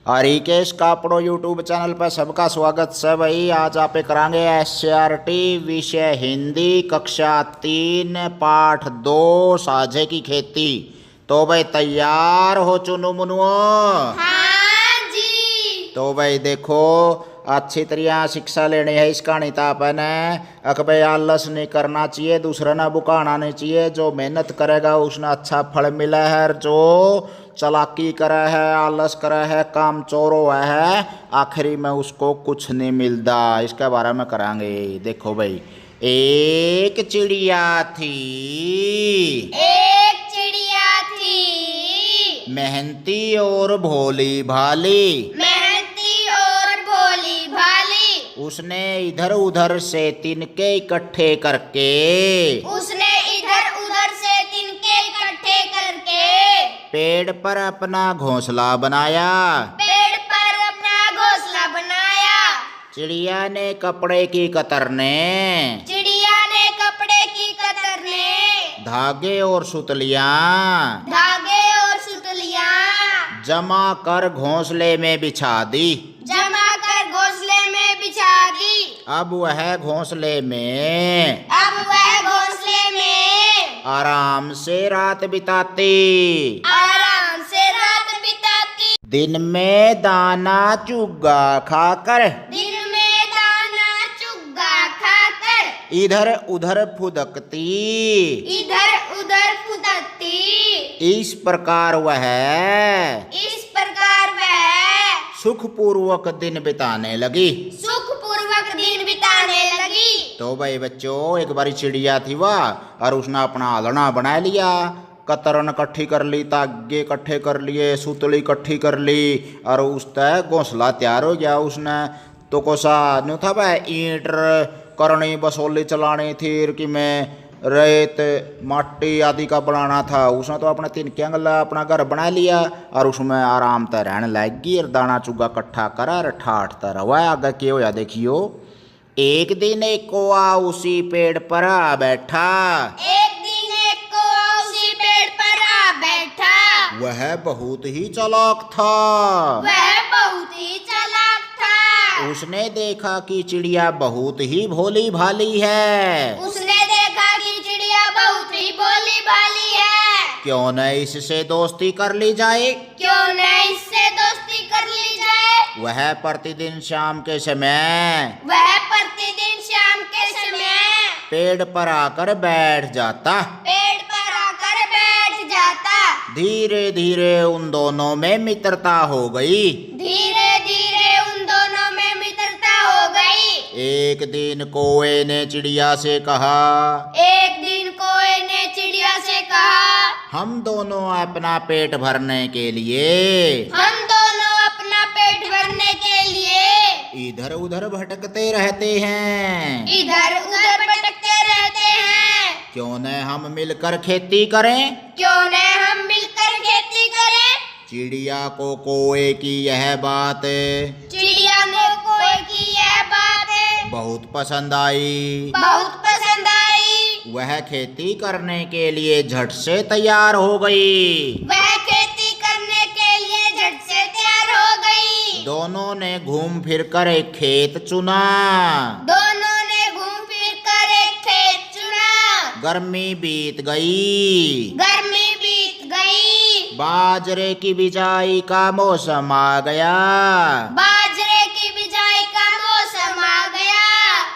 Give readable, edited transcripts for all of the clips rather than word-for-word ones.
Harikesh Kapdo YouTube channel पर सबका स्वागत है भाई। आज आप करांगे एससीईआरटी विषय हिंदी कक्षा 3 पाठ 2 साझे की खेती। तो भाई तैयार हो चुनु मुनुओ? हाँ जी। तो भाई देखो अच्छी तरह शिक्षा लेनी है इस कहानी तो अपन अकबे आलस नहीं करना चाहिए, दूसरा ना बुकाना नहीं चाहिए। जो मेहनत करेगा उसने अच्छा फल मिला है, जो चलाकी करे है, आलस करे है, काम चोरो है, आखिरी में उसको कुछ नहीं मिलता। इसके बारे में करांगे। देखो भाई, एक चिड़िया थी, एक चिड़िया थी, मेहनती और भोली भाली। मेहनती और भोली भाली। उसने इधर उधर से तिनके इकट्ठे करके, उसने इधर उधर से तिनके इकट्ठे करके पेड़ पर अपना घोंसला बनाया। पेड़ पर अपना घोंसला बनाया। चिड़िया ने कपड़े की कतरने, चिड़िया ने कपड़े की कतरने धागे और सुतलियां धागे और सुतलियां जमा कर घोंसले में बिछा दी। जमा कर घोंसले में बिछा दी। अब वह घोंसले में अब वह घोंसले में आराम से रात बिताती। आराम से रात बिताती। दिन में दाना चुग्गा खाकर, दिन में दाना चुग्गा खाकर इधर उधर फुदकती। इधर उधर फुदकती। इस प्रकार वह इस प्रकार वह सुखपूर्वक दिन बिताने लगी। सुखपूर्वक दिन बिताने लगी। तो भाई बच्चों, एक बारी चिड़िया थी वह, और उसने अपना आलना बना लिया। कतरन इकट्ठी कर ली, तागे इकट्ठे कर लिए, सुतली इकट्ठी कर ली, और उस तय घोंसला तैयार हो गया। उसने तो कोसा नहीं था भाई, ईंट करनी, बसोली चलानी थी कि में रेत माटी आदि का बनाना था। उसने तो अपने तिनके अंगला अपना घर बना लिया, और उसमें आराम से रहने लगी, और दाना चुगा इकट्ठा करा और ठाठता रहा। आगे क्या होया देखियो। एक दिन एक कौआ उसी पेड़ पर आ बैठा। एक दिन एक कौआ उसी पेड़ पर आ बैठा। वह बहुत ही चालाक था। वह बहुत ही चालाक था। उसने देखा कि चिड़िया बहुत ही भोली भाली है। उसने देखा कि चिड़िया बहुत ही भोली भाली है। क्यों न इससे दोस्ती कर ली जाए। क्यों न इससे दोस्ती कर ली जाए। वह प्रतिदिन शाम के समय वह प्रतिदिन शाम के समय पेड़ पर आकर बैठ जाता। पेड़ पर आकर बैठ जाता। धीरे धीरे उन दोनों में मित्रता हो गई। धीरे धीरे उन दोनों में मित्रता हो गई। एक दिन कौवे ने चिड़िया से कहा, एक दिन कौवे ने चिड़िया से कहा, हम दोनों अपना पेट भरने के लिए हम दोनों अपना पेट भरने के लिए इधर उधर भटकते रहते हैं। इधर उधर भटकते रहते हैं। क्यों न हम मिलकर खेती करें। क्यों न हम मिलकर खेती करें। चिड़िया को कौवे की यह बात चिड़िया ने कौवे की यह बात बहुत पसंद आई। बहुत पसंद आई। वह खेती करने के लिए झट से तैयार हो गई। वह खेती करने के लिए झट से तैयार हो गई। दोनों ने घूम फिर कर एक खेत चुना। दोनों ने घूम फिर कर एक खेत चुना। गर्मी बीत गई। गर्मी बीत गई। बाजरे की बिजाई का मौसम आ गया। बाजरे की बिजाई का मौसम आ गया।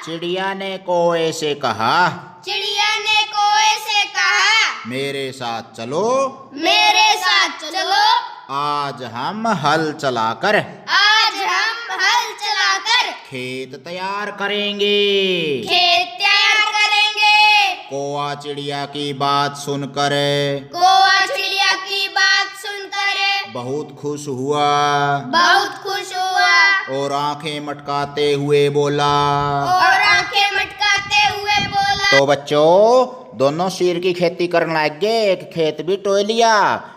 चिड़िया ने कौवे से कहा, चिड़िया ने कौवे से कहा, मेरे साथ चलो, मेरे साथ चलो। आज हम हल चलाकर आज हम हल चलाकर खेत तैयार करेंगे। खेत तैयार करेंगे। कौवा चिड़िया की बात सुनकर कौवा चिड़िया की बात सुनकर बहुत खुश हुआ, बहुत खुश हुआ, और आंखें मटकाते हुए बोला। और आंखें मटकाते हुए बोला। तो बच्चों, दोनों शेर की खेती करने लग गए। एक खेत भी टोय लिया,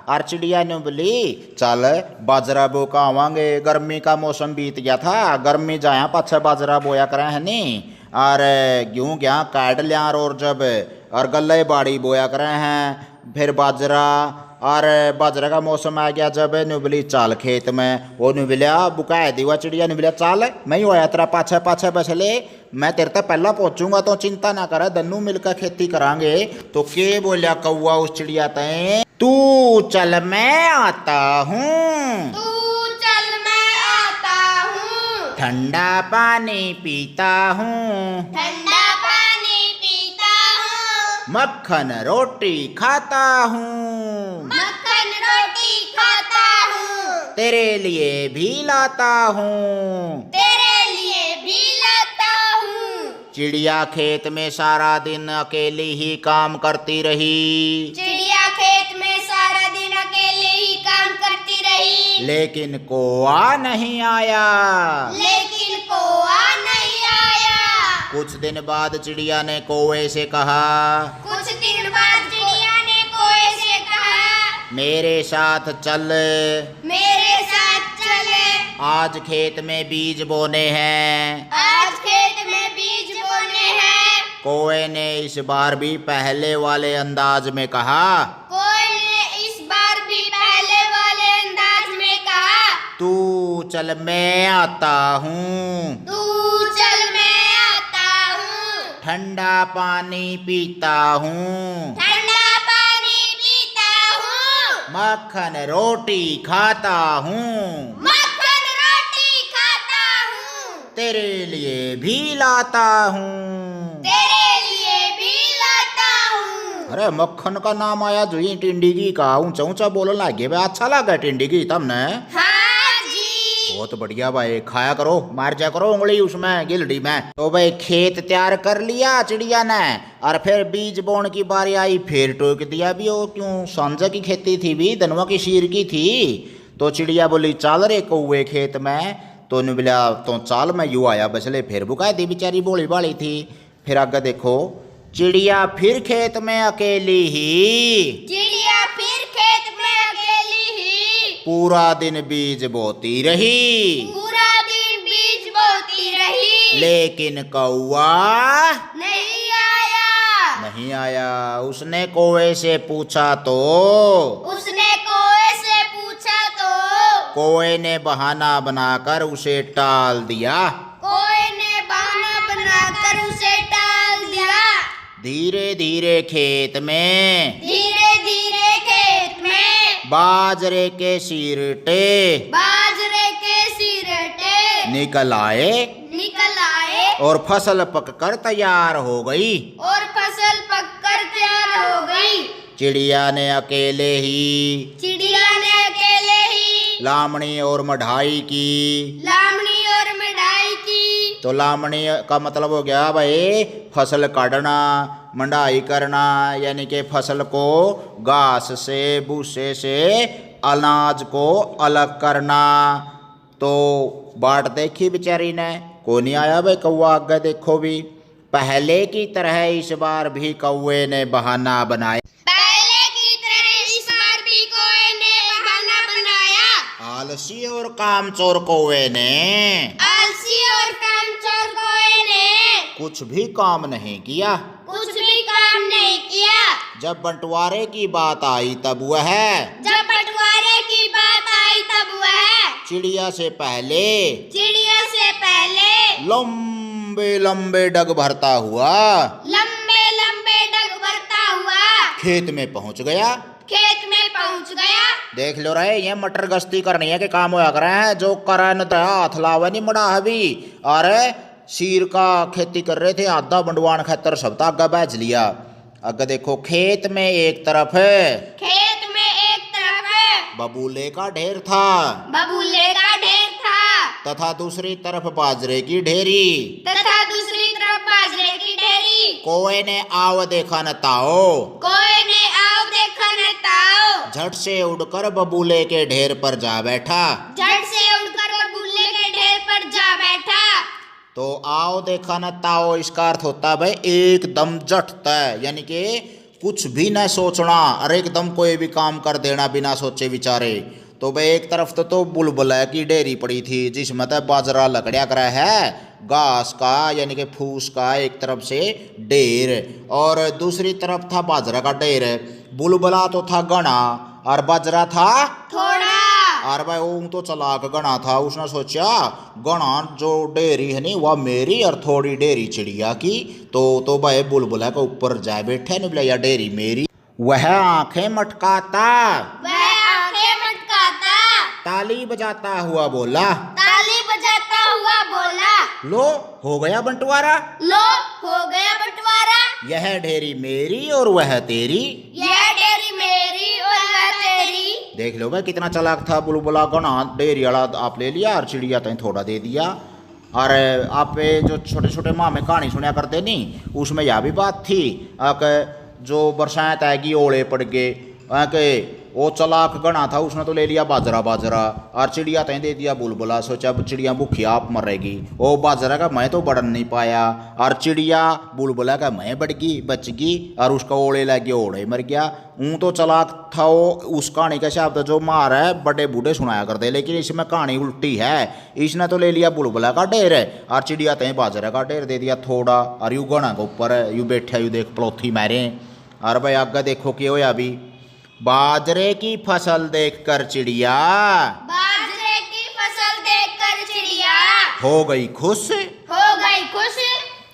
और चिड़िया ने बोली चल बाजरा बो का आवांगे। गर्मी का मौसम बीत गया था, गर्मी जाया पाछे बाजरा बोया करें है नी, और गेहूँ क्या काट लिया, और जब और गल्ले बाड़ी बोया करें हैं, फिर बाजरा और बाजरा का मौसम आ गया जब नुबली चाल खेत में वो नुबलिया बुकाए दीवा चिड़िया नुबलिया चाल मैं ही होया तेरा पाछे पाछे बसले मैं तेरे तक पहला पहुंचूंगा तो चिंता ना कर दन्नू मिलकर खेती करांगे। तो के बोलिया कौआ उस चिड़िया तय तू चल मैं आता हूँ तू चल मैं आता हूँ ठंडा पानी पीता हूँ ठंडा पानी पीता हूँ मक्खन रोटी खाता हूँ मक्खन रोटी खाता हूँ तेरे लिए भी लाता हूँ। तेरे लिए भी लाता हूँ। चिड़िया खेत में सारा दिन अकेली ही काम करती रही चिड़िया खेत में सारा दिन अकेले ही काम करती रही लेकिन कौआ नहीं आया। लेकिन कौआ नहीं आया। कुछ दिन बाद चिड़िया ने कौवे से कहा कुछ दिन बाद चिड़िया ने कौवे से कहा मेरे साथ चल मेरे साथ चले आज खेत में बीज बोने हैं। आज खेत में बीज बोने हैं। कौवे ने इस बार भी पहले वाले अंदाज में कहा कोयल ने इस बार भी पहले वाले अंदाज में कहा तू चल मैं आता हूँ तू चल मैं आता हूँ ठंडा पानी पीता हूँ ठंडा पानी पीता हूँ मक्खन रोटी खाता हूँ मक्खन रोटी खाता हूँ तेरे लिए भी लाता हूँ। तेरे लिए भी लाता हूँ। अरे मक्खन का नाम आया जुई टिंडगी का ऊंचा ऊंचा बोलने लगे भाई अच्छा लगा टिंडगी तुमने हाँ जी बहुत बढ़िया भाई खाया करो मार जा करो उंगली उसमें गिलड़ी में। तो भाई खेत तैयार कर लिया चिड़िया ने और फिर बीज बोने की बारी आई फिर टोक दिया भी वो क्यों सांझा की खेती थी भी धनवा की शीर की थी। तो चिड़िया बोली चाल रे कौए खेत में तो बोला तो चाल मैं यू आया बसले फिर बुकाए दी बेचारी बोली बाली थी। फिर आगे देखो चिड़िया फिर खेत में अकेली ही चिड़िया फिर खेत में अकेली ही पूरा दिन बीज बोती रही पूरा दिन बीज बोती रही लेकिन कौआ नहीं आया। नहीं आया। उसने कौवे से पूछा तो उसने कौवे से पूछा तो कौवे ने बहाना बनाकर उसे टाल दिया। कौवे ने बहाना बनाकर उसे टाल दिया। धीरे धीरे खेत में धीरे धीरे खेत में बाजरे के सिरटे बाजरे के सिरटे निकल आए निकल आए और फसल पककर तैयार हो गई। और फसल पककर तैयार हो गई। चिड़िया ने अकेले ही चिड़िया ने अकेले ही लामड़ी और मढ़ाई की। लामड़ी और मिठाई की। तो लामड़ी का मतलब हो गया भाई फसल काटना मंडाई करना यानी कि फसल को घास से भूसे से अनाज को अलग करना। तो बाट देखी बेचारी ने को नहीं आया भाई कौआ आगे देखो भी पहले की तरह इस बार भी कौवे ने बहाना बनाया। पहले की तरह इस बार भी कौवे ने बहाना बनाया। आलसी और कामचोर कौवे ने आलसी और कामचोर कौवे ने कुछ भी काम नहीं किया। कुछ भी काम नहीं किया। जब बंटवारे की बात आई तब वह जब बंटवारे की बात आई तब वह चिड़िया से पहले चिड़िया से पहले लंबे लंबे डग भरता हुआ लंबे लंबे डग भरता हुआ खेत में पहुंच गया। खेत में पहुंच गया। देख लो रहे ये मटर गश्ती करनी है कि काम होया करे हैं जो करा न तो हाथ लावा नहीं मड़ा हवी और शीर का खेती कर रहे थे आधा बंडवान खतर सब आगे बैच लिया। आगे देखो खेत में एक तरफ खेत में एक तरफ बबूले का ढेर था बबूले का ढेर था तथा दूसरी तरफ बाजरे की ढेरी। तथा दूसरी तरफ बाजरे की ढेरी। कौवे ने आव देखा न ताओ कोई ने आओ देखा न ताओ झट से उड़कर बबूले के ढेर पर जा बैठा। झट से उड़कर बबूले के ढेर पर जा बैठा। तो आओ देखा न ताओ इसका अर्थ होता है भाई एकदम झट तय यानी कि कुछ भी न सोचना और एकदम कोई भी काम कर देना बिना सोचे विचारे। तो भाई एक तरफ तो बुलबुला की ढेरी पड़ी थी जिसमें तो बाजरा लकड़िया करा है घास का यानी कि फूस का एक तरफ से ढेर और दूसरी तरफ था बाजरा का ढेर। बुलबुला तो था घना और बाजरा था थोड़ा। और भाई वो तो चलाक गणा था, उसने सोचा गणा जो डेरी है नहीं वह मेरी और थोड़ी डेरी चिड़िया की, तो भाई बुलबुला के ऊपर जाए बैठे नहीं बोला या डेरी मेरी। वह आंखें मटकाता, वह आंखें मटकाता, ताली बजाता हुआ बोला, ताली बजाता हुआ बोला, लो हो गया बंटवारा, लो हो गया बंटवारा, यह डेरी मेरी और वह तेरी। यह डेरी मेरी और वह तेरी। देख लो भाई कितना चालाक था बुलबुला गणा, डेरी वाला आप ले लिया और चिड़िया तय थोड़ा दे दिया। और आप जो छोटे छोटे माँ में कहानी सुना करते नहीं उसमें यह भी बात थी कि जो बरसात आएगी ओले पड़ गए के वो चालाक गणा था, उसने तो ले लिया बाजरा और चिड़िया तय दे दिया बुलबुला, सोचा चिड़िया भूखी आप मरेगी। वो बाजरा का मैं तो बढ़न नहीं पाया और चिड़िया बुलबुला का मैं बच गई और उसका ओले लग गया, ओड़े मर गया। ऊँ तो चालाक था वो, उस कहानी का शब्द जो मार है बड़े बूढ़े सुनाया करते, लेकिन इसमें कहानी उल्टी है। इसने तो ले लिया बुलबुला का ढेर और चिड़िया तय बाजरा का ढेर दे दिया थोड़ा, और यू गणा के ऊपर यू बैठा यू देख पलौथी मारे। और भाई आगे देखो कि होया अभी, बाजरे की फसल देखकर चिड़िया, बाजरे की फसल देखकर चिड़िया हो गई खुश, हो गई खुश,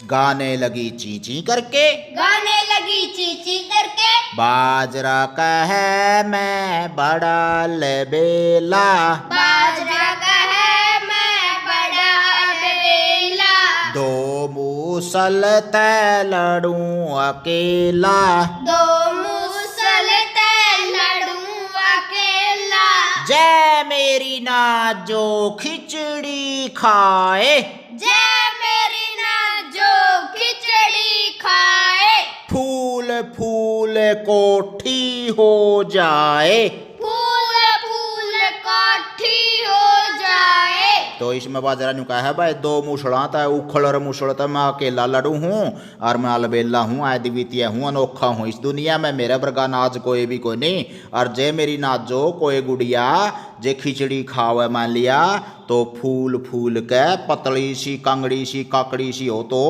गाने लगी ची ची करके, गाने लगी चींची करके। बाजरा कहे मैं बड़ा अलबेला, बाजरा का है मैं बड़ा अलबेला, दो मूसल तय लड़ूं अकेला, दो मूसल तय लड़ूं अकेला, जय मेरी नात जो खिचड़ी खाए, जय मेरी नात जो खिचड़ी खाए, फूल फूल कोठी हो जाए, फूल फूल काठी हो जाए। तो इसमें बाजरा न्यू कहा है भाई, दो मुसड़ा था उखड़ और मुसड़ था, मैं अकेला लड़ू हूँ और मैं अलबेला हूँ, अद्वितीय हूँ, अनोखा हूँ इस दुनिया में, मेरे वर्गा नाच कोई भी कोई नहीं। और जे मेरी नाच जो कोई गुड़िया जे खिचड़ी खावे मान लिया तो फूल फूल के पतली सी कंगड़ी सी काकड़ी सी हो तो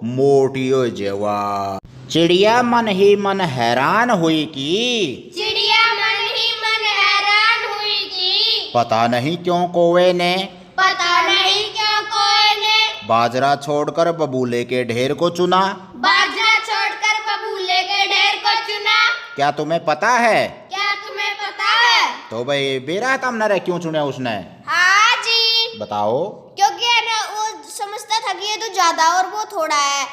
मोटी हो जेवा। चिड़िया मन ही मन हैरान हुई कि, चिड़िया मन ही मन हैरान हुई कि, पता नहीं क्यों कौवे ने, पता नहीं क्यों कोई ने, बाजरा छोड़कर बबूले के ढेर को चुना। बाजरा छोड़कर बबूले के ढेर को चुना। क्या तुम्हें पता है? क्या तुम्हें पता है? तो भाई बेरा तमने रे क्यों चुने उसने, हाँ जी, बताओ। क्योंकि है ना वो समझता था कि ये तो ज्यादा और वो थोड़ा है।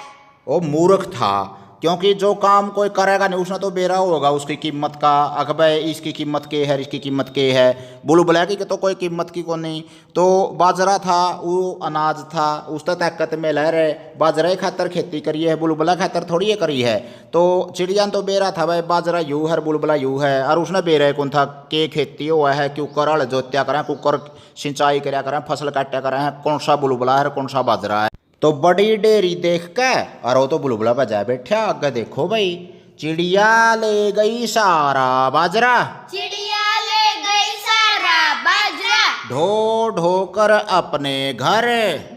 वो मूर्ख था, क्योंकि जो काम कोई करेगा नहीं उसने तो बेरा होगा उसकी कीमत का, अकबे इसकी कीमत के है इसकी कीमत के है, बुलबुला की तो कोई कीमत की को नहीं। तो बाजरा था वो अनाज था, उस तक ताकत में लह रहे, बाजरा खातर खेती करी है, बुलबुला खातर थोड़ी ये करी है। तो चिड़िया तो बेरा था भाई, बाजरा यूँ है बुलबुला यूँ है, और उसने बेरा कौन था के खेती हुआ है, क्यों कर जोत्या करें, कुकर सिंचाई कराया करें, फसल काटा करें, कौन सा बुलबुला है कौन सा बाजरा है। तो बड़ी डेरी देख के और वो तो बुलबुला बजा बैठा, आगे देखो भाई, चिड़िया ले गई सारा बाजरा, चिड़िया ले गई सारा बाजरा, ढो ढो कर अपने घर,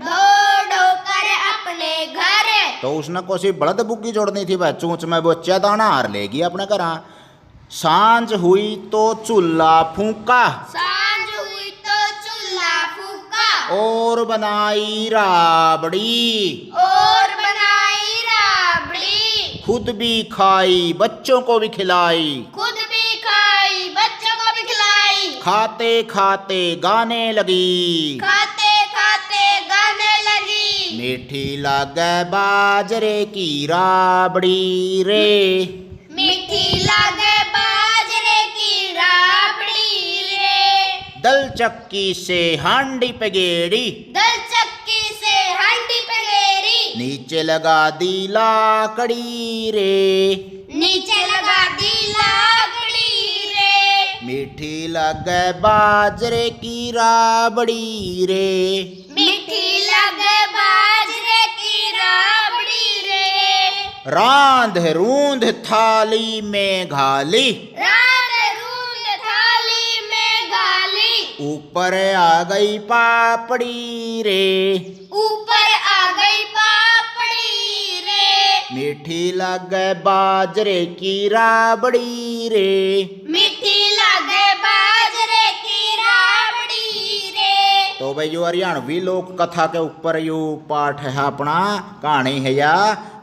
ढो ढो कर अपने घर। तो उसने कोसी बड़द बुग्गी जोड़नी थी भाई, चूंच में बच्चा दाना हार लेगी अपने घर। सांझ हुई तो चूल्हा फूका, सांझ हुई तो चूल्हा फूका, और बनाई राबड़ी, और बनाई राबड़ी, खुद भी खाई बच्चों को भी खिलाई, खुद भी खाई बच्चों को भी खिलाई, खाते खाते गाने लगी, खाते खाते गाने लगी, मीठी लागे बाजरे की राबड़ी रे, मीठी लागे बाजरे की राबड़ी रे, दल चक्की से हांडी पे गेड़ी, दल चक्की से हांडी पे गेरी, नीचे लगा दी लाकड़ी रे, नीचे लगा दी लाकड़ी रे, मीठी लगे बाजरे की राबड़ी रे, मीठी लगे बाजरे की राबड़ी रे, रांध रूंध थाली में घाली, रात रूंद थाली में गाली, ऊपर आ गई पापड़ी रे, ऊपर आ गई पापड़ी रे, मीठी लगे बाजरे की राबड़ी रे, मीठी लगे तो भाई यो हरियाणवी लोक कथा के ऊपर यो पाठ है अपना, कहानी है या।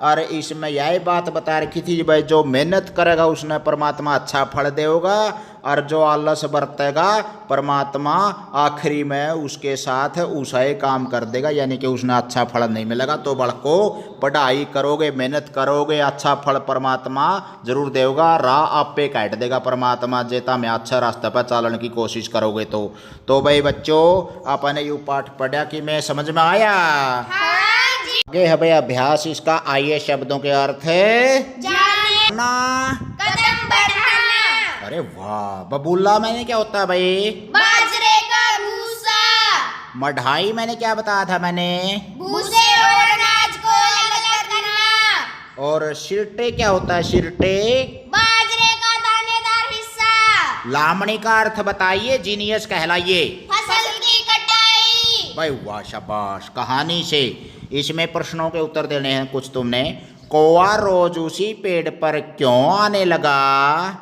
और इसमें यही बात बता रखी थी भाई जो मेहनत करेगा उसने परमात्मा अच्छा फल देगा, और जो आलस बरतेगा परमात्मा आखिरी में उसके साथ उसा ही काम कर देगा, यानी कि उसने अच्छा फल नहीं मिलेगा। तो बड़को पढ़ाई करोगे, मेहनत करोगे, अच्छा फल परमात्मा जरूर देगा, राह आपे काट देगा परमात्मा, जेता में अच्छा रास्ते पर चलने की कोशिश करोगे तो भाई बच्चों आपने यू पाठ पढ़ा कि मैं समझ में आया। हाँ जी। आगे है भाई अभ्यास इसका, आइए शब्दों के अर्थ है जाने, कदम बढ़ाना। अरे वाह, बबूला मैंने क्या होता है भाई? बाजरे का भूसा। मढ़ाई मैंने क्या बताया था मैंने? भूसे और अनाज को अलग करना। और सिरटे क्या होता है? सिरटे बाजरे का दानेदार हिस्सा। लामड़ी का अर्थ बताइए, जीनियस कहलाइए। फसल की कटाई। भाई वाह, शाबाश। कहानी से इसमें प्रश्नों के उत्तर देने हैं कुछ तुमने। कौवा रोज उसी पेड़ पर क्यों आने लगा?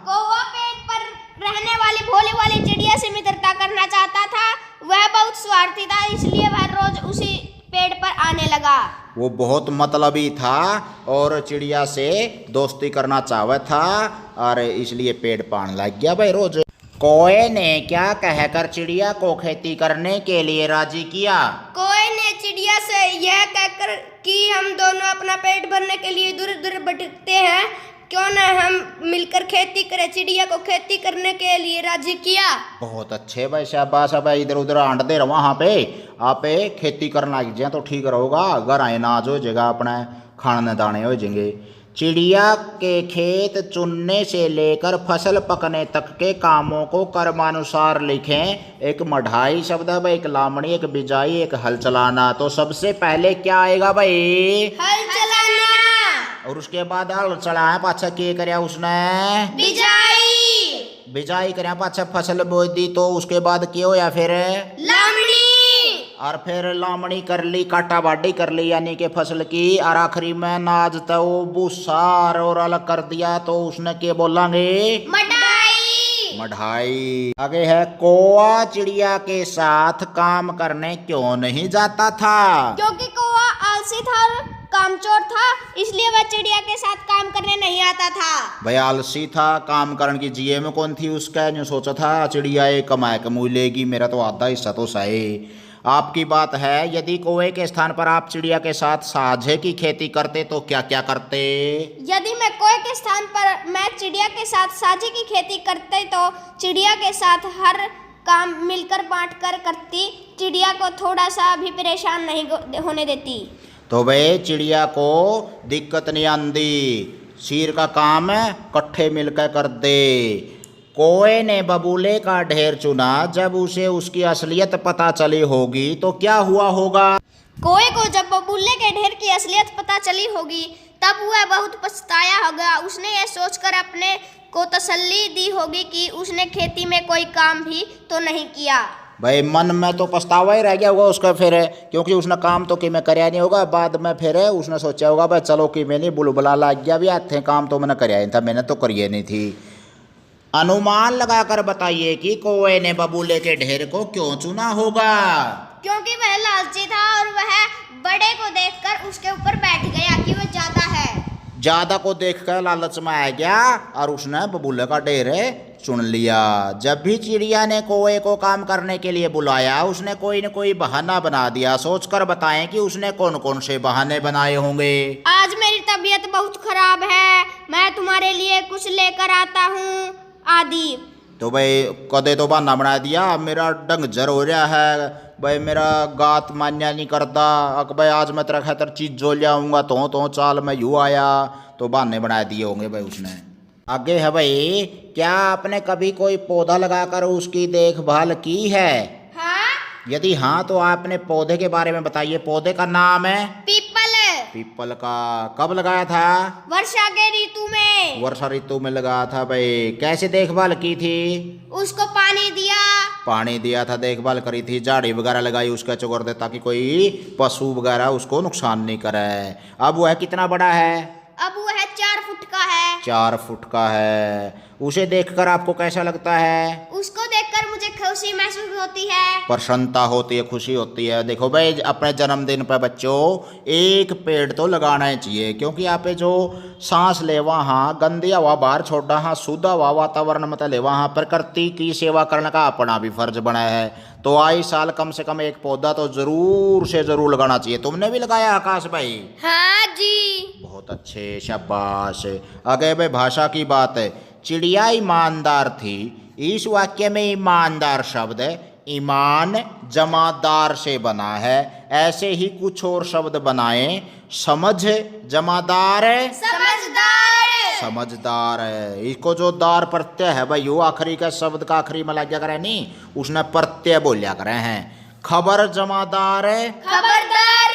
कौवा पेड़ पर रहने वाली भोली वाली चिड़िया से मित्रता करना चाहता था। वह बहुत स्वार्थी था, इसलिए वह रोज उसी पेड़ पर आने लगा। वो बहुत मतलबी था और चिड़िया से दोस्ती करना चाहता था, और इसलिए पेड़ पान लग गया भाई रोज। कौए ने क्या कहकर चिड़िया को खेती करने के लिए राजी किया? कौए ने चिड़िया से यह कहकर कि हम दोनों अपना पेट भरने के लिए दूर दूर भटकते हैं, क्यों न हम मिलकर खेती करें। चिड़िया को खेती करने के लिए राजी किया। बहुत अच्छे भाई, शाबाश भाई। इधर उधर आंटते रहो, वहाँ पे आप खेती करना लग जाए तो ठीक रहोगा। घर आए नाज हो जाएगा, अपने खाने दाने हो जाएंगे। चिड़िया के खेत चुनने से लेकर फसल पकने तक के कामों को कर्मानुसार लिखें। एक मढ़ाई शब्द है भाई, एक लामड़ी, एक बिजाई, एक हल चलाना। तो सबसे पहले क्या आएगा भाई? हल चलाना। और उसके बाद हल चलाया पाछा के करया उसने? बिजाई। बिजाई करया पाछा फसल बोई दी, तो उसके बाद क्या होया फिर? लामड़ी। और फिर लामड़ी कर ली, काटा बाडी कर ली यानी कि फसल की, और आखिरी में नाज तो भूसा और अलग कर दिया, तो उसने क्या बोलेंगे? मढ़ाई। मढ़ाई। आगे है कौवा चिड़िया के साथ काम करने क्यों नहीं जाता था? क्योंकि कौवा आलसी था और कामचोर था, इसलिए वह चिड़िया के साथ काम करने नहीं आता था। भाई आलसी था, काम करने की जिये में कौन थी उसका, जो सोचा था चिड़िया ये कमाए कमू लेगी, मेरा तो आधा हिस्सा तो सही। आपकी बात है, यदि कौवे के स्थान पर आप चिड़िया के साथ साझे की खेती करते तो क्या क्या करते? यदि मैं कौवे के स्थान पर मैं चिड़िया के साथ साझे की खेती करते तो चिड़िया के साथ हर काम मिलकर बांट कर करती। चिड़िया को थोड़ा सा भी परेशान नहीं होने देती। तो भाई चिड़िया को दिक्कत नहीं आंदी, शीर का काम कट्ठे मिलकर कर दे। कौवे ने बबूले का ढेर चुना, जब उसे उसकी असलियत पता चली होगी तो क्या हुआ होगा? कौवे को जब बबूले के ढेर की असलियत पता चली होगी तब वह बहुत पछताया होगा। उसने यह सोचकर अपने को तसल्ली दी होगी कि उसने खेती में कोई काम भी तो नहीं किया। भाई मन में तो पछतावा ही रह गया होगा उसका फिर, क्योंकि उसने काम तो कि मैं करया नहीं होगा। बाद में फिर उसने सोचा होगा भाई चलो कि मैंने बुलबुला लग गया भी आते काम तो मैंने करया नहीं था, मैंने तो करिए नहीं थी। अनुमान लगाकर बताइए कि कौवे ने बबूले के ढेर को क्यों चुना होगा? क्योंकि वह लालची था और वह बड़े को देखकर उसके ऊपर बैठ गया कि वह ज्यादा है। ज्यादा को देखकर लालच में आ गया और उसने बबूले का ढेर चुन लिया। जब भी चिड़िया ने कौवे को काम करने के लिए बुलाया उसने कोई न कोई बहाना बना दिया। सोचकर बताएं कि उसने कौन कौन से बहाने बनाए होंगे। आज मेरी तबीयत बहुत खराब है, मैं तुम्हारे लिए कुछ लेकर आता हूँ आदि। तो भाई कदे तो बहाना बना दिया, मेरा डंग जर हो रहा है भाई, मेरा गात मान्या नहीं करता, अक भाई आज मैं तेरा खातर चीज जो ले आऊँगा तो चाल मैं यूँ आया, तो बहाने बना दिए होंगे भाई उसने। आगे है भाई, क्या आपने कभी कोई पौधा लगाकर उसकी देखभाल की है? हाँ। यदि हाँ तो आपने पौधे के बारे में बताइए। पौधे का नाम है? पीपल। पीपल का कब लगाया था? वर्षा के ऋतु में। वर्षा ऋतु में लगाया था भाई। कैसे देखभाल की थी? उसको पानी दिया। पानी दिया था, देखभाल करी थी, झाड़ी वगैरह लगाई उसका चौकर दे ताकि कोई पशु वगैरह उसको नुकसान नहीं करे। अब वह कितना बड़ा है? अब वह 4 फुट का है। 4 फुट का है। उसे देखकर आपको कैसा लगता है? उसको देखकर मुझे खुशी महसूस होती है। प्रसन्नता होती है, खुशी होती है। देखो भाई, अपने जन्मदिन पर बच्चों एक पेड़ तो लगाना ही चाहिए, क्योंकि आप जो सांस ले वहाँ गंदी हवा बाहर छोड़ा, हाँ शुद्ध हवा वातावरण में ले वहाँ प्रकृति की सेवा करने का अपना भी फर्ज बना है। तो आई साल कम से कम एक पौधा तो जरूर से जरूर लगाना चाहिए। तुमने भी लगाया आकाश भाई? हाँ जी। बहुत अच्छे, शाबाश। आगे भाई भाषा की बात है। चिड़िया ईमानदार थी। इस वाक्य में ईमानदार शब्द ईमान जमादार से बना है। ऐसे ही कुछ और शब्द बनाएं। समझ जमादार समझदार है। इसको जो दार प्रत्यय है भाई, वो आखिरी का शब्द का आखिरी में लग करे नहीं, उसने प्रत्यय बोलिया करे हैं। खबर जमादार खबरदार,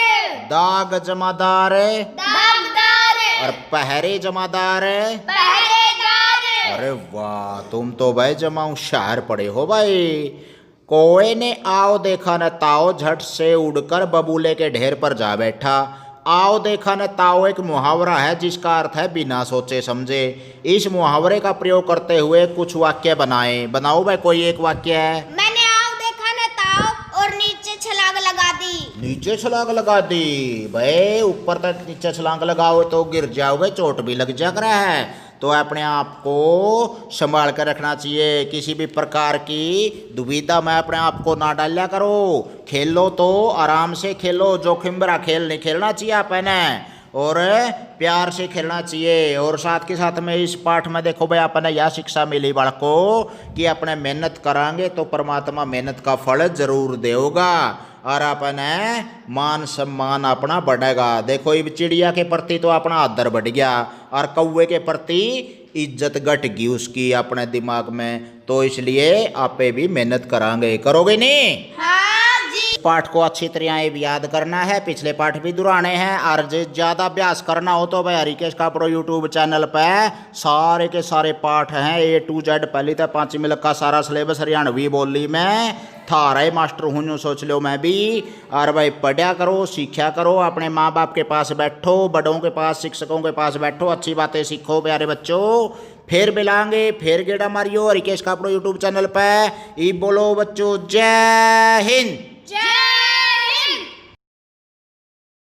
दाग जमादार दागदार, और पहरे जमादार। पहरेदार। अरे वाह, तुम तो भाई जमा होशियार पड़े हो भाई। कोए ने आओ देखा न ताओ झट से उड़कर बबूले के ढेर पर जा बैठा। आओ देखा न ताओ एक मुहावरा है जिसका अर्थ है बिना सोचे समझे। इस मुहावरे का प्रयोग करते हुए कुछ वाक्य बनाओ भाई, कोई एक वाक्य है। मैंने आओ देखा न ताओ और नीचे छलांग लगा दी। नीचे छलांग लगा दी भाई, ऊपर तक नीचे छलांग लगाओ तो गिर जाओगे, चोट भी लग जा रहा है। तो अपने आप को संभाल कर रखना चाहिए। किसी भी प्रकार की दुविधा में अपने आप को ना डाला करो। खेलो तो आराम से खेलो, जोखिम भरा खेल नहीं खेलना चाहिए अपने, और प्यार से खेलना चाहिए। और साथ के साथ में इस पाठ में देखो भाई, अपने यह शिक्षा मिली बालकों कि अपने मेहनत करांगे तो परमात्मा मेहनत का फल जरूर देगा, और अपने मान सम्मान अपना बढ़ेगा। देखो ये चिड़िया के प्रति तो अपना आदर बढ़ गया, और कौवे के प्रति इज्जत घट गई उसकी अपने दिमाग में। तो इसलिए आपे भी मेहनत करांगे, करोगे नहीं? हाँ जी। पाठ को अच्छी तरह ये भी याद करना है, पिछले पाठ भी दुहराने हैं। और जो ज़्यादा अभ्यास करना हो तो भाई हरिकेश कापड़ो यूट्यूब चैनल पे सारे के सारे पाठ हैं A to Z, पहली तक 5वीं तक का सारा सिलेबस हरियाणवी बोली में थारा ही मास्टर हूँ, सोच लो मैं भी। और भाई पढ़ा करो, सीखा करो, अपने माँ बाप के पास बैठो, बड़ों के पास, शिक्षकों के पास बैठो, अच्छी बातें सीखो प्यारे बच्चों। फिर मिलांगे, फिर गेड़ा Mario Harikesh Kapdo YouTube channel पे। ई बोलो बच्चों, जय हिंद। जय